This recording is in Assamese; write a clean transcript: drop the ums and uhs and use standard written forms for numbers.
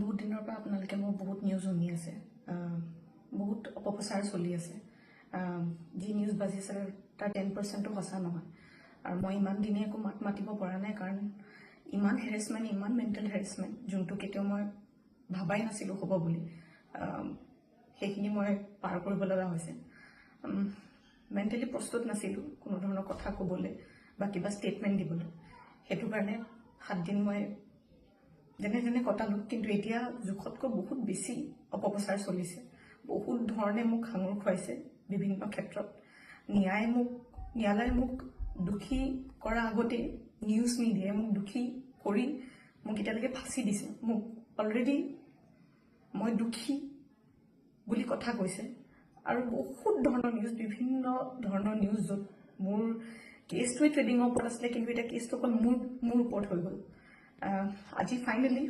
বহুত দিনৰ পৰা আপোনালোকে মোৰ বহুত নিউজ শুনি আছে, বহুত অপপ্ৰচাৰ চলি আছে। যি নিউজ বাজি আছে তাৰ 10%ও সঁচা নহয়। আৰু মই ইমান দিনে একো মাত মাতিব পৰা নাই, কাৰণ ইমান হেৰেছমেণ্ট, ইমান মেণ্টেল হেৰেছমেণ্ট, যোনটো কেতিয়াও মই ভাবাই নাছিলোঁ হ'ব বুলি, সেইখিনি মই পাৰ কৰিব লগা হৈছে। মেণ্টেলি প্ৰস্তুত নাছিলোঁ কোনো ধৰণৰ কথা ক'বলৈ বা কিবা ষ্টেটমেণ্ট দিবলৈ। সেইটো কাৰণে 7 দিন মই যেনে তেনে কটালোঁ। কিন্তু এতিয়া জোখতকৈ বহুত বেছি অপপ্ৰচাৰ চলিছে। বহুত ধৰণে মোক সাঙুৰ খুৱাইছে বিভিন্ন ক্ষেত্ৰত। ন্যায়ালয়ে মোক দোষী কৰা আগতেই নিউজ মিডিয়াই মোক দোষী কৰি মোক এতিয়ালৈকে ফাঁচি দিছে। মোক অলৰেডি মই দোষী বুলি কথা কৈছে। আৰু বহুত ধৰণৰ নিউজ, বিভিন্ন ধৰণৰ নিউজ, য'ত মোৰ কেছটোৱে ট্ৰেডিঙৰ ওপৰত আছিলে, কিন্তু এতিয়া কেছটো অকল মোৰ ওপৰত হৈ গ'ল। আজি ফাইনেলি